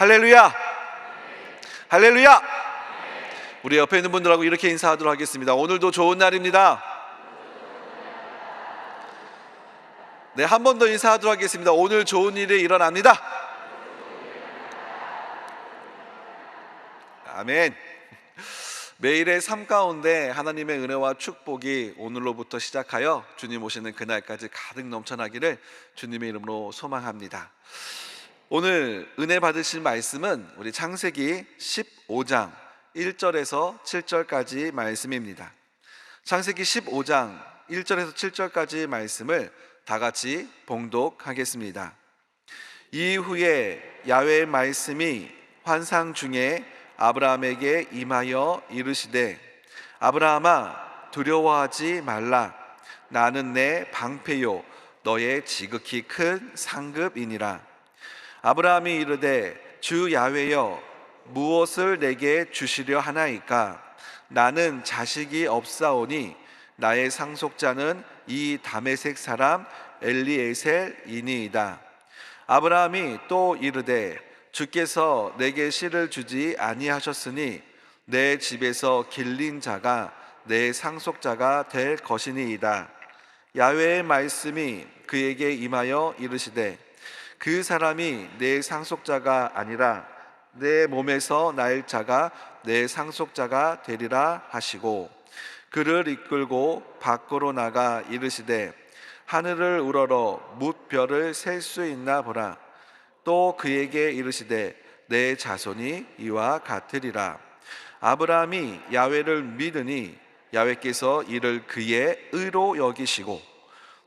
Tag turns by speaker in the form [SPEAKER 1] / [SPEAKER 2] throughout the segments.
[SPEAKER 1] 할렐루야! 할렐루야! 우리 옆에 있는 분들하고 이렇게 인사하도록 하겠습니다. 오늘도 좋은 날입니다. 네, 한 번 더 인사하도록 하겠습니다. 오늘 좋은 일이 일어납니다. 아멘. 매일의 삶 가운데 하나님의 은혜와 축복이 오늘로부터 시작하여 주님 오시는 그날까지 가득 넘쳐나기를 주님의 이름으로 소망합니다. 오늘 은혜 받으실 말씀은 우리 창세기 15장 1절에서 7절까지 말씀입니다. 창세기 15장 1절에서 7절까지 말씀을 다 같이 봉독하겠습니다. 이후에 야훼의 말씀이 환상 중에 아브라함에게 임하여 이르시되, 아브라함아 두려워하지 말라. 나는 내 방패요 너의 지극히 큰 상급이니라. 아브라함이 이르되, 주 야훼여 무엇을 내게 주시려 하나이까? 나는 자식이 없사오니 나의 상속자는 이 다메섹 사람 엘리에셀이니이다. 아브라함이 또 이르되, 주께서 내게 씨를 주지 아니하셨으니 내 집에서 길린 자가 내 상속자가 될 것이니이다. 야훼의 말씀이 그에게 임하여 이르시되, 그 사람이 내 상속자가 아니라 내 몸에서 날 자가 내 상속자가 되리라 하시고, 그를 이끌고 밖으로 나가 이르시되, 하늘을 우러러 뭇별을 셀 수 있나 보라. 또 그에게 이르시되, 내 자손이 이와 같으리라. 아브라함이 야훼를 믿으니 야훼께서 이를 그의 의로 여기시고,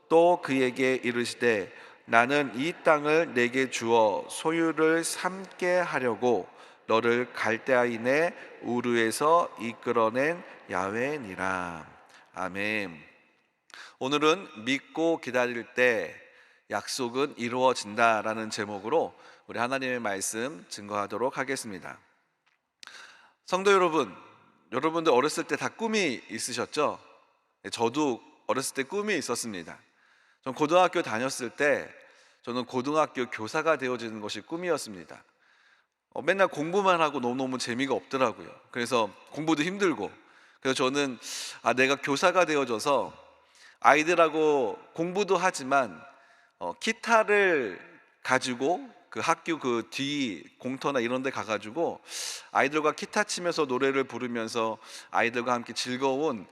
[SPEAKER 1] 또 그에게 이르시되, 나는 이 땅을 내게 주어 소유를 삼게 하려고 너를 갈대아인의 우르에서 이끌어낸 야훼니라. 아멘. 오늘은 믿고 기다릴 때 약속은 이루어진다라는 제목으로 우리 하나님의 말씀 증거하도록 하겠습니다. 성도 여러분, 여러분들 어렸을 때 다 꿈이 있으셨죠? 저도 어렸을 때 꿈이 있었습니다. 전 고등학교 다녔을 때 저는 고등학교 교사가 되어지는 것이 꿈이었습니다. 맨날 공부만 하고 너무너무 재미가 없더라고요. 그래서 공부도 힘들고, 그래서 저는 내가 교사가 되어져서 아이들하고 공부도 하지만 기타를 가지고 그 학교 그 뒤 공터나 이런 데 가가지고 아이들과 기타 치면서 노래를 부르면서 아이들과 함께 즐거운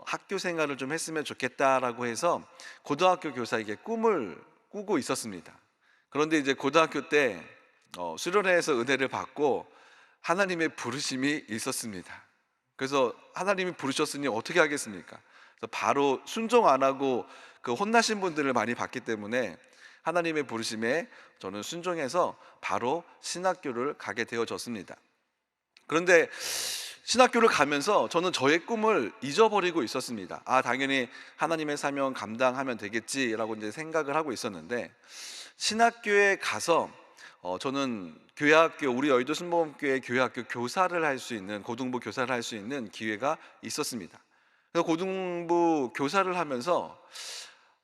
[SPEAKER 1] 학교 생활을 좀 했으면 좋겠다라고 해서 고등학교 교사에게 꿈을 꾸고 있었습니다. 그런데 이제 고등학교 때 수련회에서 은혜를 받고 하나님의 부르심이 있었습니다. 그래서 하나님이 부르셨으니 어떻게 하겠습니까? 그래서 바로 순종 안 하고 그 혼나신 분들을 많이 봤기 때문에 하나님의 부르심에 저는 순종해서 바로 신학교를 가게 되어졌습니다. 그런데 신학교를 가면서 저는 저의 꿈을 잊어버리고 있었습니다. 당연히 하나님의 사명 감당하면 되겠지라고 이제 생각을 하고 있었는데, 신학교에 가서 저는 교회학교, 우리 여의도 순복음교회 교회학교 교사를 할 수 있는, 고등부 교사를 할 수 있는 기회가 있었습니다. 그래서 고등부 교사를 하면서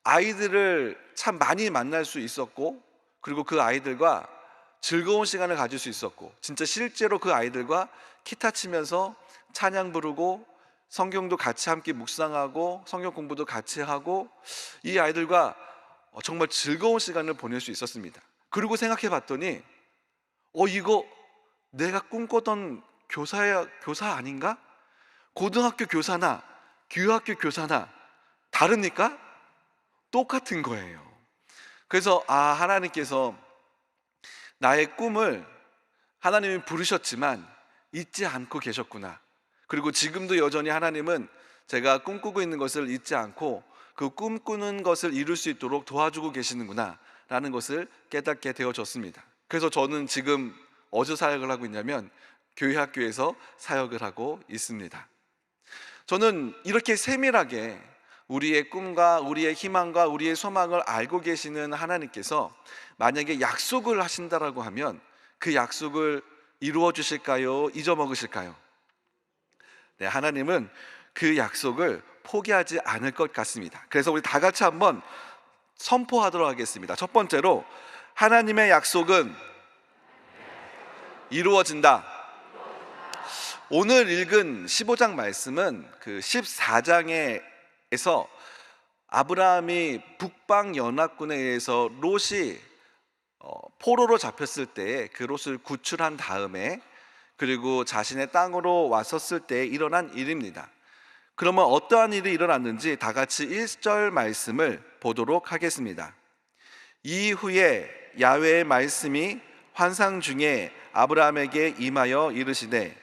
[SPEAKER 1] 아이들을 참 많이 만날 수 있었고, 그리고 그 아이들과 즐거운 시간을 가질 수 있었고, 진짜 실제로 그 아이들과 기타 치면서 찬양 부르고 성경도 같이 함께 묵상하고 성경 공부도 같이 하고, 이 아이들과 정말 즐거운 시간을 보낼 수 있었습니다. 그리고 생각해 봤더니 이거 내가 꿈꾸던 교사 아닌가? 고등학교 교사나 교회학교 교사나 다릅니까? 똑같은 거예요. 그래서 하나님께서 나의 꿈을 하나님이 부르셨지만 잊지 않고 계셨구나. 그리고 지금도 여전히 하나님은 제가 꿈꾸고 있는 것을 잊지 않고 그 꿈꾸는 것을 이룰 수 있도록 도와주고 계시는구나 라는 것을 깨닫게 되어졌습니다. 그래서 저는 지금 어디서 사역을 하고 있냐면 교회 학교에서 사역을 하고 있습니다. 저는 이렇게 세밀하게 우리의 꿈과 우리의 희망과 우리의 소망을 알고 계시는 하나님께서 만약에 약속을 하신다라고 하면 그 약속을 이루어 주실까요? 잊어먹으실까요? 네, 하나님은 그 약속을 포기하지 않을 것 같습니다. 그래서 우리 다 같이 한번 선포하도록 하겠습니다. 첫 번째로, 하나님의 약속은 이루어진다. 오늘 읽은 15장 말씀은 그 14장에서 아브라함이 북방 연합군에 의해서 롯이 포로로 잡혔을 때 그 롯을 구출한 다음에 그리고 자신의 땅으로 왔었을 때 일어난 일입니다. 그러면 어떠한 일이 일어났는지 다 같이 1절 말씀을 보도록 하겠습니다. 이후에 야훼의 말씀이 환상 중에 아브라함에게 임하여 이르시되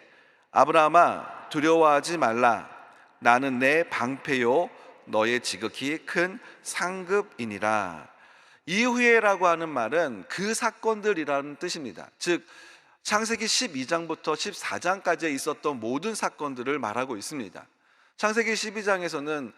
[SPEAKER 1] 아브라함아 두려워하지 말라. 나는 내 방패요 너의 지극히 큰 상급이니라. 이후에라고 하는 말은 그 사건들이라는 뜻입니다. 즉 창세기 12장부터 14장까지 있었던 모든 사건들을 말하고 있습니다. 창세기 12장에서는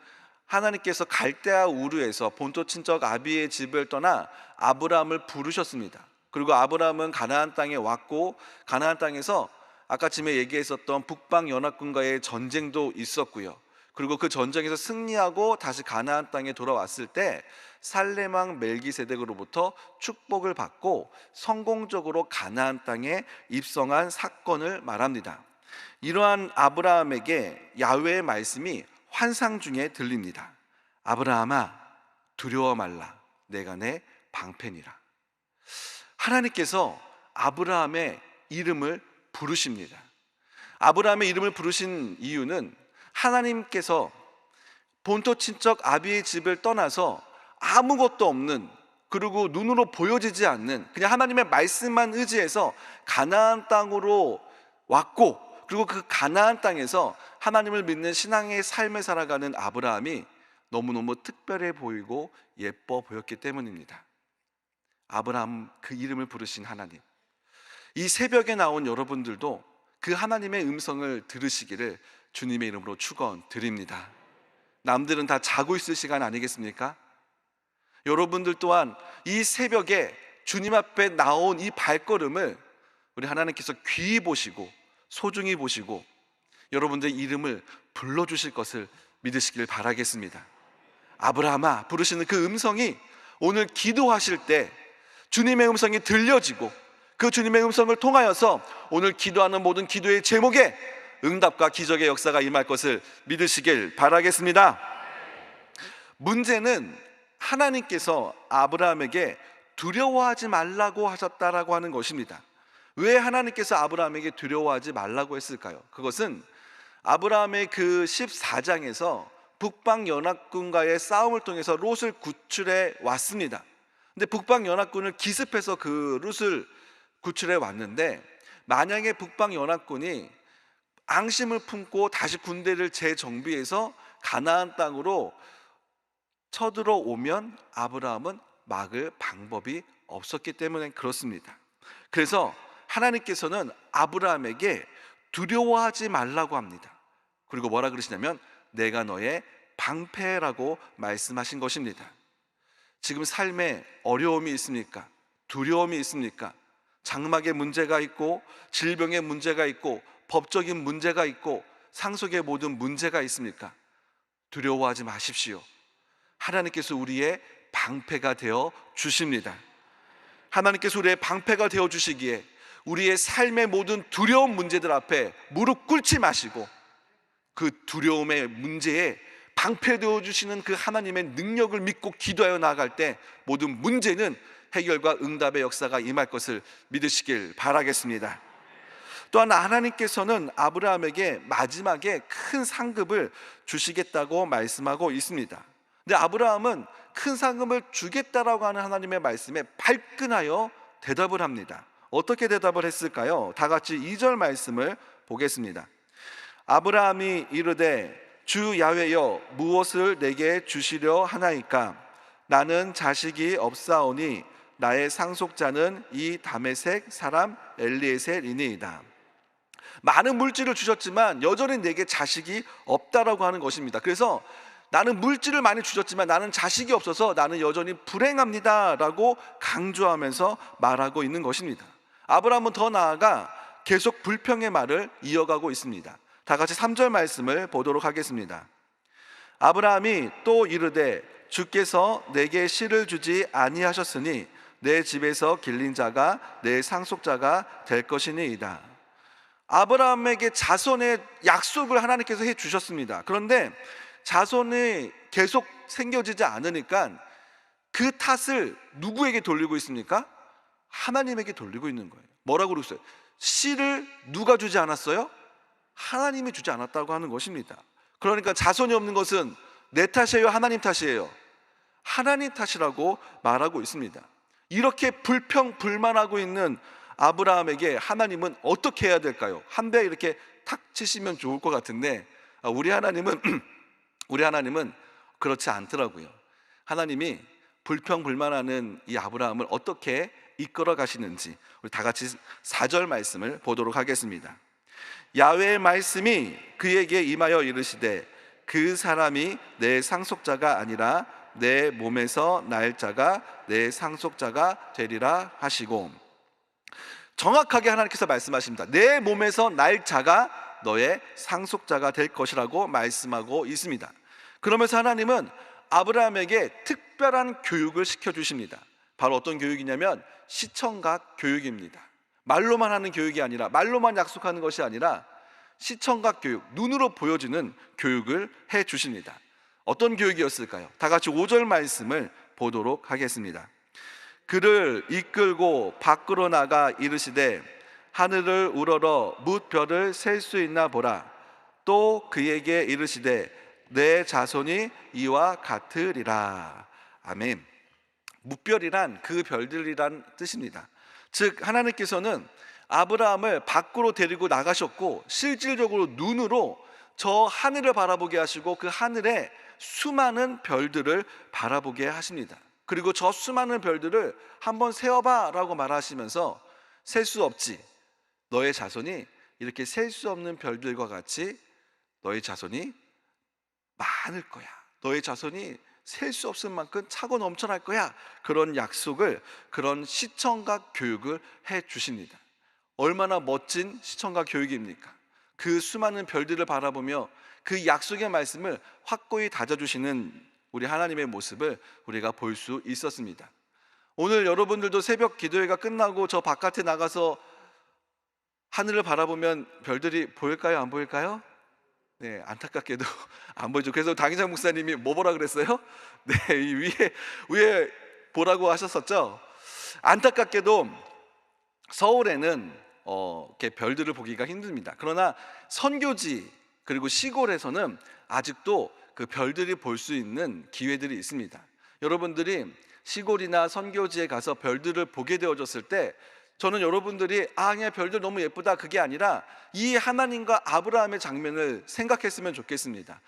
[SPEAKER 1] 하나님께서 갈대아 우르에서 본토 친척 아비의 집을 떠나 아브라함을 부르셨습니다. 그리고 아브라함은 가나안 땅에 왔고 가나안 땅에서 아까 전에 얘기했었던 북방 연합군과의 전쟁도 있었고요. 그리고 그 전쟁에서 승리하고 다시 가나안 땅에 돌아왔을 때 살렘왕 멜기세덱으로부터 축복을 받고 성공적으로 가나안 땅에 입성한 사건을 말합니다. 이러한 아브라함에게 야훼의 말씀이 환상 중에 들립니다. 아브라함아 두려워 말라. 내가 내 방패니라. 하나님께서 아브라함의 이름을 부르십니다. 아브라함의 이름을 부르신 이유는 하나님께서 본토 친척 아비의 집을 떠나서 아무것도 없는, 그리고 눈으로 보여지지 않는 그냥 하나님의 말씀만 의지해서 가나안 땅으로 왔고, 그리고 그 가나안 땅에서 하나님을 믿는 신앙의 삶을 살아가는 아브라함이 너무너무 특별해 보이고 예뻐 보였기 때문입니다. 아브라함, 그 이름을 부르신 하나님, 이 새벽에 나온 여러분들도 그 하나님의 음성을 들으시기를 주님의 이름으로 축원드립니다. 남들은 다 자고 있을 시간 아니겠습니까? 여러분들 또한 이 새벽에 주님 앞에 나온 이 발걸음을 우리 하나님께서 귀히 보시고 소중히 보시고 여러분들의 이름을 불러주실 것을 믿으시길 바라겠습니다. 아브라함아 부르시는 그 음성이 오늘 기도하실 때 주님의 음성이 들려지고 그 주님의 음성을 통하여서 오늘 기도하는 모든 기도의 제목에 응답과 기적의 역사가 임할 것을 믿으시길 바라겠습니다. 문제는 하나님께서 아브라함에게 두려워하지 말라고 하셨다라고 하는 것입니다. 왜 하나님께서 아브라함에게 두려워하지 말라고 했을까요? 그것은 아브라함의 그 14장에서 북방 연합군과의 싸움을 통해서 롯을 구출해 왔습니다. 근데 북방 연합군을 기습해서 그 롯을 구출해 왔는데, 만약에 북방 연합군이 앙심을 품고 다시 군대를 재정비해서 가나안 땅으로 쳐들어오면 아브라함은 막을 방법이 없었기 때문에 그렇습니다. 그래서 하나님께서는 아브라함에게 두려워하지 말라고 합니다. 그리고 뭐라 그러시냐면 내가 너의 방패라고 말씀하신 것입니다. 지금 삶에 어려움이 있습니까? 두려움이 있습니까? 장막의 문제가 있고 질병의 문제가 있고 법적인 문제가 있고 상속의 모든 문제가 있습니까? 두려워하지 마십시오. 하나님께서 우리의 방패가 되어 주십니다. 하나님께서 우리의 방패가 되어 주시기에 우리의 삶의 모든 두려운 문제들 앞에 무릎 꿇지 마시고 그 두려움의 문제에 방패 되어 주시는 그 하나님의 능력을 믿고 기도하여 나아갈 때 모든 문제는 해결과 응답의 역사가 임할 것을 믿으시길 바라겠습니다. 또한 하나님께서는 아브라함에게 마지막에 큰 상급을 주시겠다고 말씀하고 있습니다. 근데 아브라함은 큰 상급을 주겠다라고 하는 하나님의 말씀에 발끈하여 대답을 합니다. 어떻게 대답을 했을까요? 다 같이 2절 말씀을 보겠습니다. 아브라함이 이르되 주 야훼여 무엇을 내게 주시려 하나이까? 나는 자식이 없사오니 나의 상속자는 이 다메섹 사람 엘리에셀이니이다. 많은 물질을 주셨지만 여전히 내게 자식이 없다라고 하는 것입니다. 그래서 나는 물질을 많이 주셨지만 나는 자식이 없어서 나는 여전히 불행합니다 라고 강조하면서 말하고 있는 것입니다. 아브라함은 더 나아가 계속 불평의 말을 이어가고 있습니다. 다 같이 3절 말씀을 보도록 하겠습니다. 아브라함이 또 이르되 주께서 내게 씨를 주지 아니하셨으니 내 집에서 길린 자가 내 상속자가 될 것이니이다. 아브라함에게 자손의 약속을 하나님께서 해 주셨습니다. 그런데 자손이 계속 생겨지지 않으니까 그 탓을 누구에게 돌리고 있습니까? 하나님에게 돌리고 있는 거예요. 뭐라고 그러겠어요? 씨를 누가 주지 않았어요? 하나님이 주지 않았다고 하는 것입니다. 그러니까 자손이 없는 것은 내 탓이에요? 하나님 탓이에요? 하나님 탓이라고 말하고 있습니다. 이렇게 불평불만하고 있는 아브라함에게 하나님은 어떻게 해야 될까요? 한 대 이렇게 탁 치시면 좋을 것 같은데 우리 하나님은 그렇지 않더라고요. 하나님이 불평불만하는 이 아브라함을 어떻게 이끌어 가시는지 우리 다 같이 4절 말씀을 보도록 하겠습니다. 야훼의 말씀이 그에게 임하여 이르시되 그 사람이 내 상속자가 아니라 내 몸에서 날 자가 내 상속자가 되리라 하시고, 정확하게 하나님께서 말씀하십니다. 내 몸에서 날 자가 너의 상속자가 될 것이라고 말씀하고 있습니다. 그러면서 하나님은 아브라함에게 특별한 교육을 시켜주십니다. 바로 어떤 교육이냐면 시청각 교육입니다. 말로만 하는 교육이 아니라, 말로만 약속하는 것이 아니라 시청각 교육, 눈으로 보여지는 교육을 해 주십니다. 어떤 교육이었을까요? 다 같이 5절 말씀을 보도록 하겠습니다. 그를 이끌고 밖으로 나가 이르시되 하늘을 우러러 뭇별을 셀 수 있나 보라. 또 그에게 이르시되 내 자손이 이와 같으리라. 아멘. 뭇별이란 그 별들이란 뜻입니다. 즉 하나님께서는 아브라함을 밖으로 데리고 나가셨고 실질적으로 눈으로 저 하늘을 바라보게 하시고 그 하늘에 수많은 별들을 바라보게 하십니다. 그리고 저 수많은 별들을 한번 세어봐 라고 말하시면서 셀 수 없지, 너의 자손이 이렇게 셀 수 없는 별들과 같이 너의 자손이 많을 거야, 너의 자손이 셀 수 없을 만큼 차고 넘쳐날 거야, 그런 약속을, 그런 시청각 교육을 해 주십니다. 얼마나 멋진 시청각 교육입니까? 그 수많은 별들을 바라보며 그 약속의 말씀을 확고히 다져주시는 우리 하나님의 모습을 우리가 볼 수 있었습니다. 오늘 여러분들도 새벽 기도회가 끝나고 저 바깥에 나가서 하늘을 바라보면 별들이 보일까요? 안 보일까요? 네, 안타깝게도 안 보이죠. 그래서 당의장 목사님이 뭐 보라 그랬어요? 네, 이 위에 보라고 하셨었죠. 안타깝게도 서울에는 이렇게 별들을 보기가 힘듭니다. 그러나 선교지 그리고 시골에서는 아직도 그 별들이 볼 수 있는 기회들이 있습니다. 여러분들이 시골이나 선교지에 가서 별들을 보게 되어졌을 때 저는 여러분들이 그냥 별들 너무 예쁘다, 그게 아니라 이 하나님과 아브라함의 장면을 생각했으면 좋겠습니다.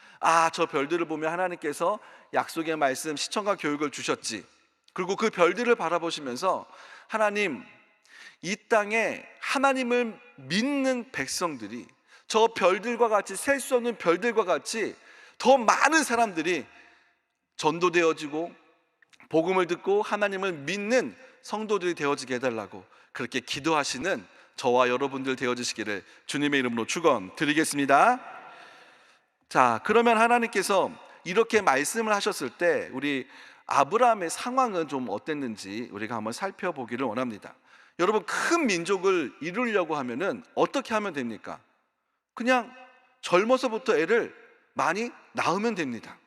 [SPEAKER 1] 저 별들을 보면 하나님께서 약속의 말씀, 시청각 교육을 주셨지. 그리고 그 별들을 바라보시면서 하나님, 이 땅에 하나님을 믿는 백성들이 저 별들과 같이, 셀 수 없는 별들과 같이 더 많은 사람들이 전도되어지고 복음을 듣고 하나님을 믿는 성도들이 되어지게 해달라고 그렇게 기도하시는 저와 여러분들 되어주시기를 주님의 이름으로 축원드리겠습니다. 자, 그러면 하나님께서 이렇게 말씀을 하셨을 때 우리 아브라함의 상황은 좀 어땠는지 우리가 한번 살펴보기를 원합니다. 여러분, 큰 민족을 이루려고 하면은 어떻게 하면 됩니까? 그냥 젊어서부터 애를 많이 낳으면 됩니다.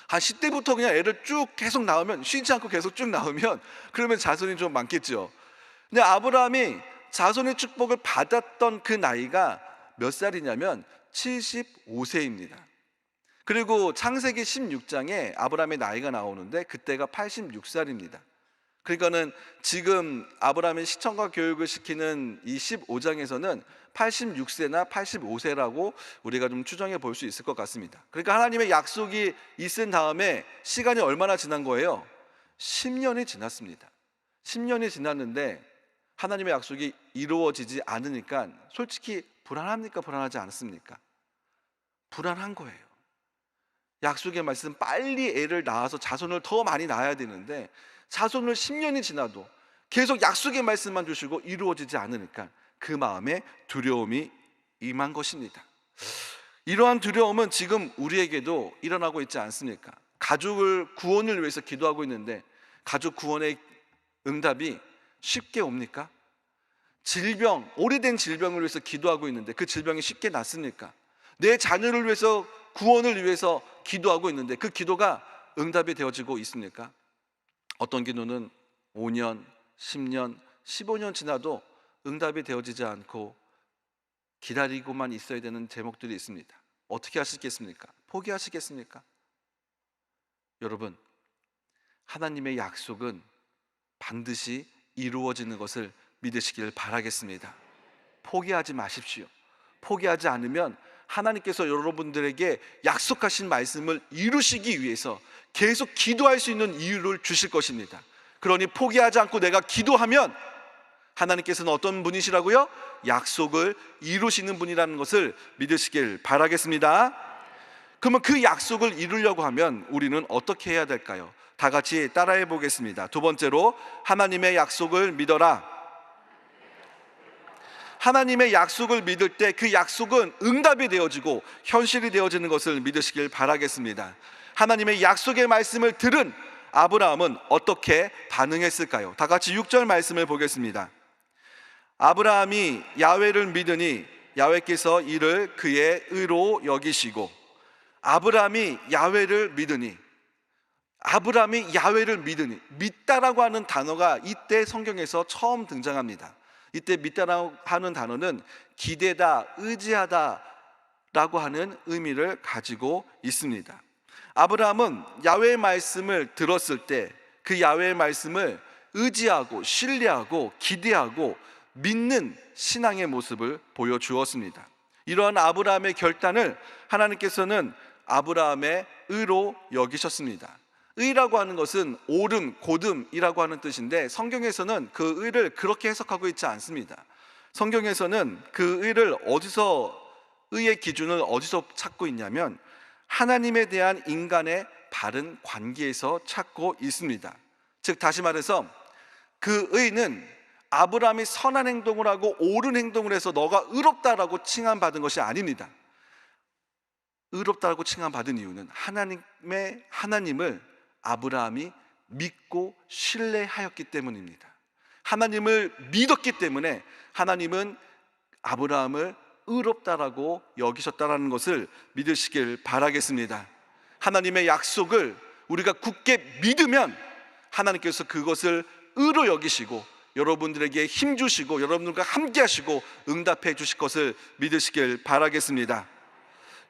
[SPEAKER 1] 한 10대부터 그냥 애를 쭉 계속 낳으면, 쉬지 않고 계속 쭉 낳으면 그러면 자손이 좀 많겠죠. 근데 아브라함이 자손의 축복을 받았던 그 나이가 몇 살이냐면 75세입니다. 그리고 창세기 16장에 아브라함의 나이가 나오는데 그때가 86살입니다. 그러니까는 지금 아브라함의 시청각 교육을 시키는 이 15장에서는 86세나 85세라고 우리가 좀 추정해 볼 수 있을 것 같습니다. 그러니까 하나님의 약속이 있은 다음에 시간이 얼마나 지난 거예요? 10년이 지났습니다. 10년이 지났는데 하나님의 약속이 이루어지지 않으니까 솔직히 불안합니까? 불안하지 않습니까? 불안한 거예요. 약속의 말씀, 빨리 애를 낳아서 자손을 더 많이 낳아야 되는데 자손을 10년이 지나도 계속 약속의 말씀만 주시고 이루어지지 않으니까 그 마음에 두려움이 임한 것입니다. 이러한 두려움은 지금 우리에게도 일어나고 있지 않습니까? 가족을 구원을 위해서 기도하고 있는데 가족 구원의 응답이 쉽게 옵니까? 오래된 질병을 위해서 기도하고 있는데 그 질병이 쉽게 낫습니까? 내 자녀를 위해서, 구원을 위해서 기도하고 있는데 그 기도가 응답이 되어지고 있습니까? 어떤 기도는 5년, 10년, 15년 지나도 응답이 되어지지 않고 기다리고만 있어야 되는 제목들이 있습니다. 어떻게 하시겠습니까? 포기하시겠습니까? 여러분, 하나님의 약속은 반드시 이루어지는 것을 믿으시길 바라겠습니다. 포기하지 마십시오. 포기하지 않으면 하나님께서 여러분들에게 약속하신 말씀을 이루시기 위해서 계속 기도할 수 있는 이유를 주실 것입니다. 그러니 포기하지 않고 내가 기도하면 하나님께서는 어떤 분이시라고요? 약속을 이루시는 분이라는 것을 믿으시길 바라겠습니다. 그러면 그 약속을 이루려고 하면 우리는 어떻게 해야 될까요? 다 같이 따라해 보겠습니다. 두 번째로, 하나님의 약속을 믿어라. 하나님의 약속을 믿을 때 그 약속은 응답이 되어지고 현실이 되어지는 것을 믿으시길 바라겠습니다. 하나님의 약속의 말씀을 들은 아브라함은 어떻게 반응했을까요? 다 같이 6절 말씀을 보겠습니다. 아브라함이 야훼를 믿으니 야훼께서 이를 그의 의로 여기시고. 아브라함이 야훼를 믿으니, 믿다라고 하는 단어가 이때 성경에서 처음 등장합니다. 이때 믿다라고 하는 단어는 기대다, 의지하다 라고 하는 의미를 가지고 있습니다. 아브라함은 야훼의 말씀을 들었을 때 그 야훼의 말씀을 의지하고 신뢰하고 기대하고 믿는 신앙의 모습을 보여주었습니다. 이러한 아브라함의 결단을 하나님께서는 아브라함의 의로 여기셨습니다. 의라고 하는 것은 옳음, 곧음이라고 하는 뜻인데 성경에서는 그 의를 그렇게 해석하고 있지 않습니다. 성경에서는 그 의를 의의 기준을 어디서 찾고 있냐면 하나님에 대한 인간의 바른 관계에서 찾고 있습니다. 즉 다시 말해서 그 의는 아브라함이 선한 행동을 하고 옳은 행동을 해서 너가 의롭다라고 칭함받은 것이 아닙니다. 의롭다라고 칭함받은 이유는 하나님을 아브라함이 믿고 신뢰하였기 때문입니다. 하나님을 믿었기 때문에 하나님은 아브라함을 의롭다라고 여기셨다라는 것을 믿으시길 바라겠습니다. 하나님의 약속을 우리가 굳게 믿으면 하나님께서 그것을 의로 여기시고 여러분들에게 힘 주시고 여러분들과 함께 하시고 응답해 주실 것을 믿으시길 바라겠습니다.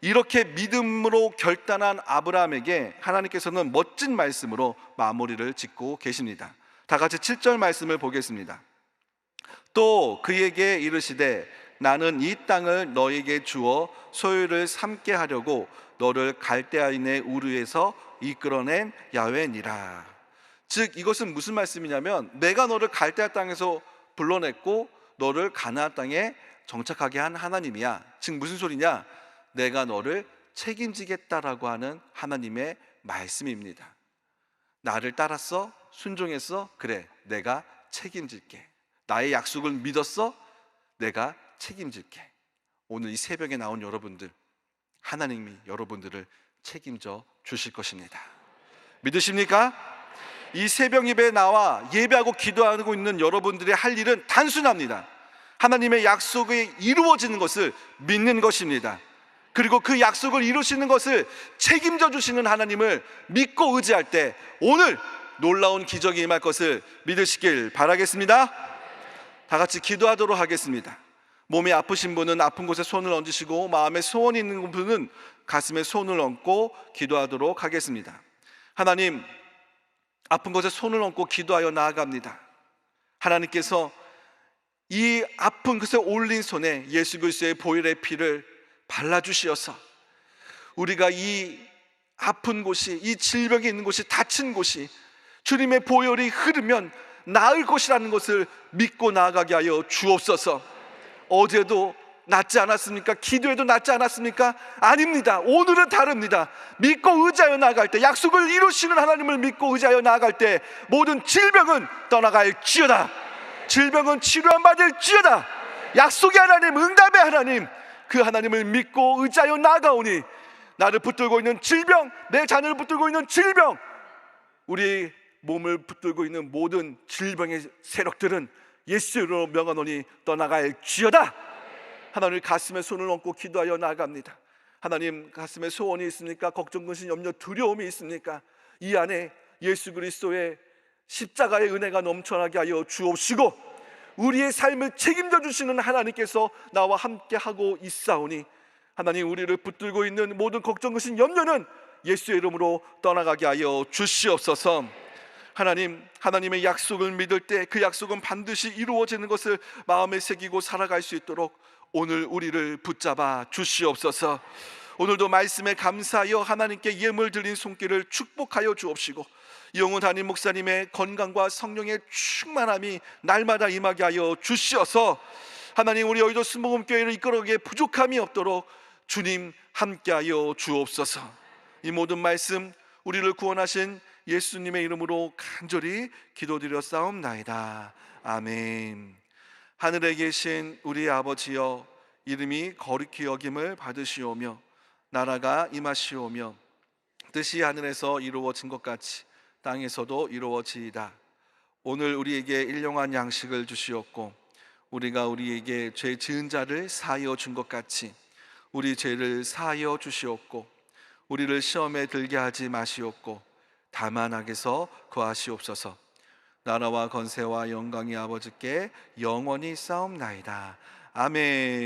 [SPEAKER 1] 이렇게 믿음으로 결단한 아브라함에게 하나님께서는 멋진 말씀으로 마무리를 짓고 계십니다. 다 같이 7절 말씀을 보겠습니다. 또 그에게 이르시되 나는 이 땅을 너에게 주어 소유를 삼게 하려고 너를 갈대아인의 우르에서 이끌어낸 야훼니라. 즉 이것은 무슨 말씀이냐면 내가 너를 갈대아 땅에서 불러냈고 너를 가나안 땅에 정착하게 한 하나님이야. 즉 무슨 소리냐? 내가 너를 책임지겠다라고 하는 하나님의 말씀입니다. 나를 따랐어? 순종했어? 그래, 내가 책임질게. 나의 약속을 믿었어? 내가 책임질게. 오늘 이 새벽에 나온 여러분들, 하나님이 여러분들을 책임져 주실 것입니다. 믿으십니까? 이 새벽 예배에 나와 예배하고 기도하고 있는 여러분들의 할 일은 단순합니다. 하나님의 약속이 이루어지는 것을 믿는 것입니다. 그리고 그 약속을 이루시는 것을 책임져 주시는 하나님을 믿고 의지할 때 오늘 놀라운 기적이 임할 것을 믿으시길 바라겠습니다. 다 같이 기도하도록 하겠습니다. 몸이 아프신 분은 아픈 곳에 손을 얹으시고 마음에 소원이 있는 분은 가슴에 손을 얹고 기도하도록 하겠습니다. 하나님, 아픈 곳에 손을 얹고 기도하여 나아갑니다. 하나님께서 이 아픈 곳에 올린 손에 예수 그리스도의 보혈의 피를 발라주시어서 우리가 이 아픈 곳이, 이 질병이 있는 곳이, 다친 곳이 주님의 보혈이 흐르면 나을 것이라는 것을 믿고 나아가게 하여 주옵소서. 어제도 낫지 않았습니까? 기도해도 낫지 않았습니까? 아닙니다. 오늘은 다릅니다. 믿고 의지하여 나아갈 때, 약속을 이루시는 하나님을 믿고 의지하여 나아갈 때 모든 질병은 떠나갈지어다. 질병은 치료함 받을지어다. 약속의 하나님, 응답의 하나님, 그 하나님을 믿고 의지하여 나아가오니 나를 붙들고 있는 질병, 내 자녀를 붙들고 있는 질병, 우리
[SPEAKER 2] 몸을 붙들고 있는 모든 질병의 세력들은 예수로 명하노니 떠나갈지어다. 하나님 가슴에 손을 얹고 기도하여 나아갑니다. 하나님 가슴에 소원이 있습니까? 걱정, 근심, 염려, 두려움이 있습니까? 이 안에 예수 그리스도의 십자가의 은혜가 넘쳐나게 하여 주옵시고 우리의 삶을 책임져 주시는 하나님께서 나와 함께 하고 있사오니 하나님 우리를 붙들고 있는 모든 걱정, 근심, 염려는 예수의 이름으로 떠나가게 하여 주시옵소서. 하나님, 하나님의 약속을 믿을 때 그 약속은 반드시 이루어지는 것을 마음에 새기고 살아갈 수 있도록 오늘 우리를 붙잡아 주시옵소서. 오늘도 말씀에 감사하여 하나님께 예물 드린 손길을 축복하여 주옵시고 이용훈 담임 목사님의 건강과 성령의 충만함이 날마다 임하게 하여 주시어서 하나님 우리 여의도 순복음교회를 이끌어가기에 부족함이 없도록 주님 함께하여 주옵소서. 이 모든 말씀 우리를 구원하신 예수님의 이름으로 간절히 기도드렸사옵나이다. 아멘. 하늘에 계신 우리 아버지여, 이름이 거룩히 여김을 받으시오며 나라가 임하시오며 뜻이 하늘에서 이루어진 것 같이 땅에서도 이루어지이다. 오늘 우리에게 일용할 양식을 주시옵고 우리가 우리에게 죄 지은 자를 사하여 준 것 같이 우리 죄를 사하여 주시옵고 우리를 시험에 들게 하지 마시옵고 다만 악에서 구하시옵소서. 나라와 권세와 영광이 아버지께 영원히 싸움나이다. 아멘.